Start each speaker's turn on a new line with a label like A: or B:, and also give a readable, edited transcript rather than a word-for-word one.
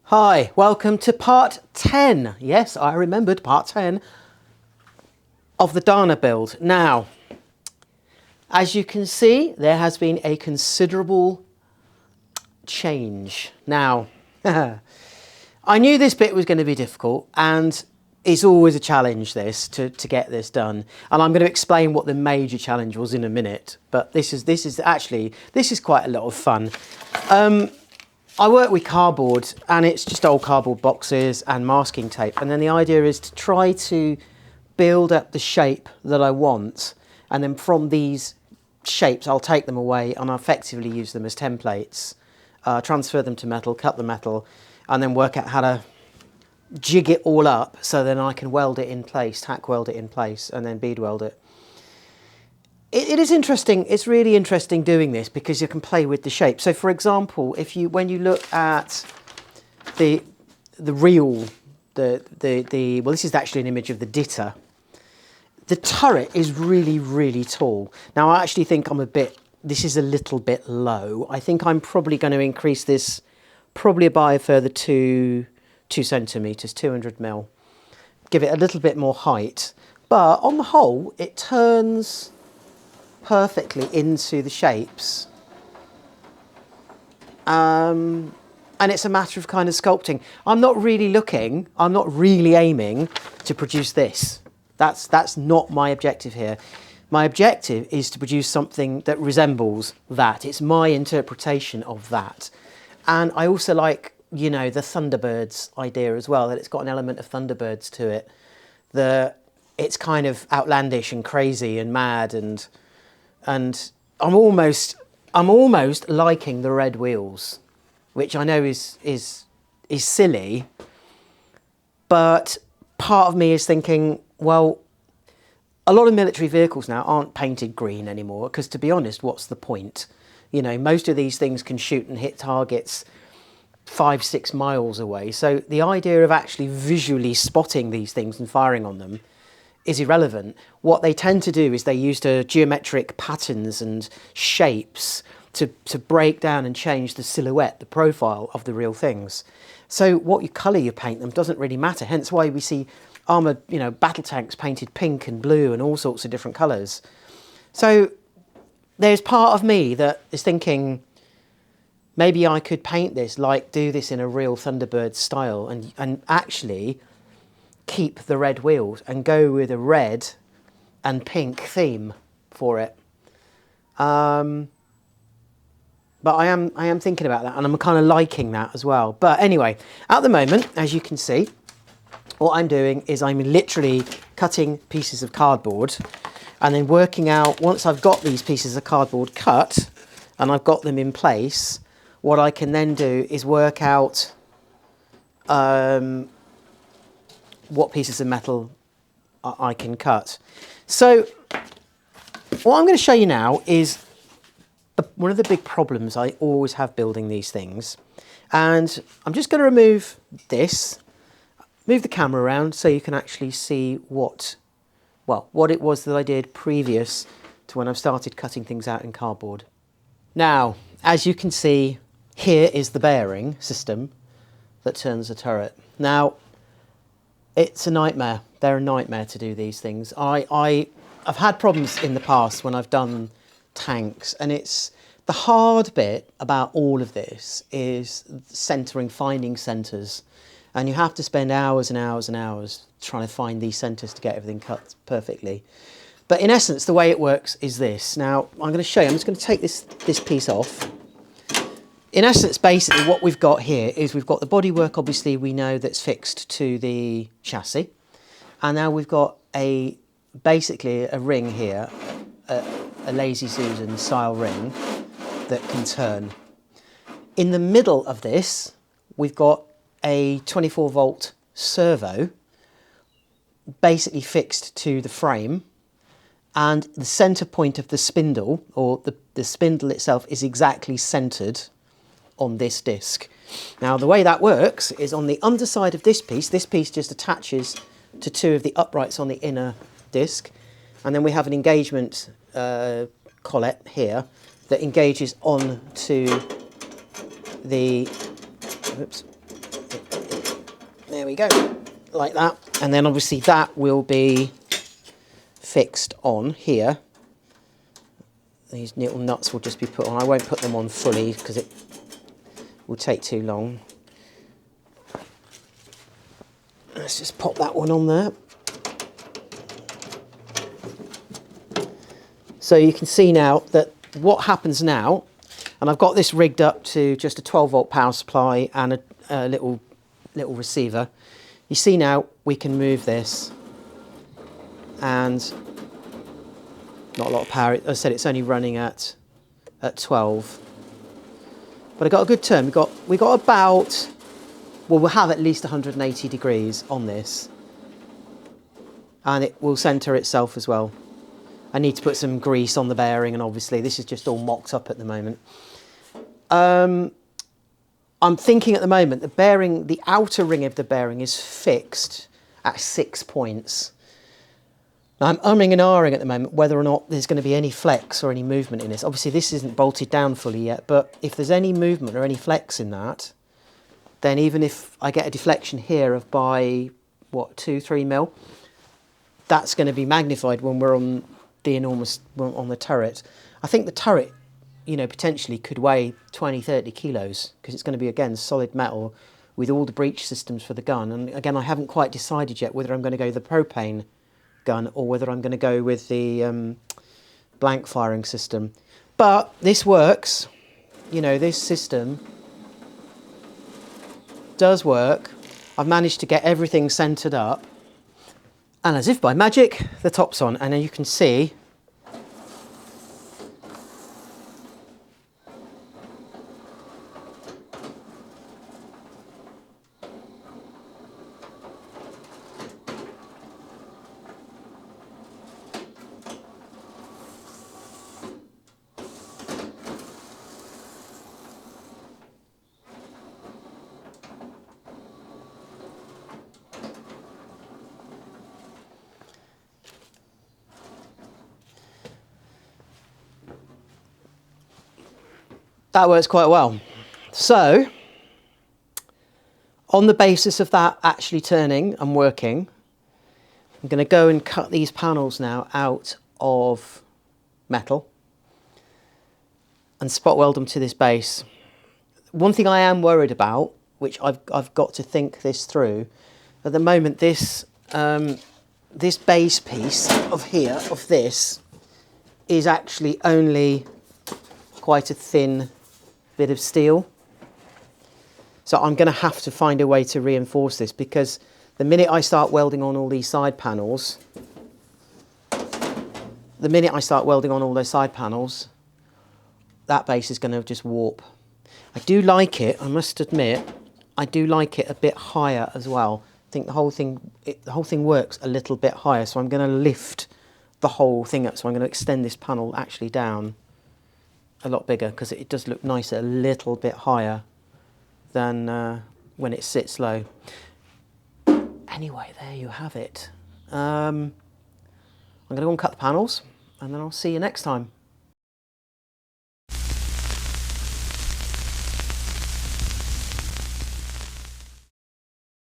A: Hi, welcome to part 10. Yes, I remembered part 10 of the Dana build. Now, as you can see, there has been a considerable change. Now, I knew this bit was going to be difficult, and it's always a challenge to get this done. And I'm going to explain what the major challenge was in a minute, but this is quite a lot of fun. I work with cardboard, and it's just old cardboard boxes and masking tape. And then the idea is to try to build up the shape that I want. And then from these shapes, I'll take them away and I'll effectively use them as templates, transfer them to metal, cut the metal, and then work out how to jig it all up so then I can weld it in place, tack weld it in place, and then bead weld it. It is interesting. It's really interesting doing this because you can play with the shape. So, for example, when you look at the reel, well, this is actually an image of the Ditta. The turret is really, really tall. Now, I actually think this is a little bit low. I think I'm probably going to increase this probably by a further 2 centimetres, 200 mil. Give it a little bit more height. But on the whole, it turns perfectly into the shapes, and it's a matter of kind of sculpting. I'm not really aiming to produce this. That's not my objective here. My objective is to produce something that resembles that. It's my interpretation of that. And I also like, you know, the Thunderbirds idea as well, that it's got an element of Thunderbirds to it. It's kind of outlandish and crazy and mad, and I'm almost liking the red wheels, which I know is silly, but part of me is thinking, well, a lot of military vehicles now aren't painted green anymore, because to be honest, what's the point? You know, most of these things can shoot and hit targets 5-6 miles away. So the idea of actually visually spotting these things and firing on them is irrelevant. What they tend to do is they use the geometric patterns and shapes to break down and change the silhouette, the profile of the real things. So what colour you paint them doesn't really matter. Hence why we see armoured, you know, battle tanks painted pink and blue and all sorts of different colours. So there's part of me that is thinking, maybe I could paint this, do this in a real Thunderbird style and actually keep the red wheels and go with a red and pink theme for it. But I am thinking about that, and I'm kind of liking that as well. But anyway, at the moment, as you can see, what I'm doing is I'm literally cutting pieces of cardboard and then working out, once I've got these pieces of cardboard cut and I've got them in place, what I can then do is work out what pieces of metal I can cut. So what I'm going to show you now is one of the big problems I always have building these things. And I'm just going to remove the camera around so you can actually see what it was that I did previous to when I've started cutting things out in cardboard. Now, as you can see, here is the bearing system that turns the turret. Now, it's a nightmare. They're a nightmare to do these things. I've had problems in the past when I've done tanks, and it's the hard bit about all of this is finding centres, and you have to spend hours and hours and hours trying to find these centres to get everything cut perfectly. But in essence, the way it works is this. Now, I'm going to show you. I'm just going to take this piece off. In essence, basically what we've got here is we've got the bodywork, obviously we know, that's fixed to the chassis. And now we've got basically a ring here, a Lazy Susan style ring that can turn. In the middle of this, we've got a 24 volt servo basically fixed to the frame, and the centre point of the spindle, or the spindle itself, is exactly centred on this disc. Now, the way that works is on the underside of this piece just attaches to 2 of the uprights on the inner disc, and then we have an engagement collet here that engages on to the, oops, it we go, like that. And then obviously that will be fixed on here. These little nuts will just be put on. I won't put them on fully because it will take too long. Let's just pop that one on there. So you can see now that what happens now, and I've got this rigged up to just a 12-volt power supply and a little receiver. You see now we can move this, and not a lot of power. As I said, it's only running at 12. But I got a good turn. We got about, well, we'll have at least 180 degrees on this, and it will centre itself as well. I need to put some grease on the bearing, and obviously this is just all mocked up at the moment. I'm thinking at the moment the bearing, the outer ring of the bearing is fixed at 6 points. Now I'm umming and ahhing at the moment whether or not there's going to be any flex or any movement in this. Obviously this isn't bolted down fully yet, but if there's any movement or any flex in that, then even if I get a deflection here of by, what, 2-3 mil, that's going to be magnified when we're on the enormous, on the turret. I think the turret, you know, potentially could weigh 20-30 kilos because it's going to be, again, solid metal with all the breech systems for the gun. And again, I haven't quite decided yet whether I'm going to go the propane gun or whether I'm going to go with the blank firing system. But this works. You know, this system does work. I've managed to get everything centered up, and as if by magic, the top's on, and then you can see that works quite well. So, on the basis of that actually turning and working, I'm going to go and cut these panels now out of metal and spot weld them to this base. One thing I am worried about, which I've got to think this through, at the moment this base piece of here, of this, is actually only quite a thin bit of steel. So I'm going to have to find a way to reinforce this, because the minute I start welding on all these side panels, that base is going to just warp. I do like it, I must admit, I do like it a bit higher as well. I think the whole thing works a little bit higher, so I'm going to lift the whole thing up. So I'm going to extend this panel actually down a lot bigger, because it does look nicer a little bit higher than when it sits low. Anyway, there you have it. I'm going to go and cut the panels, and then I'll see you next time.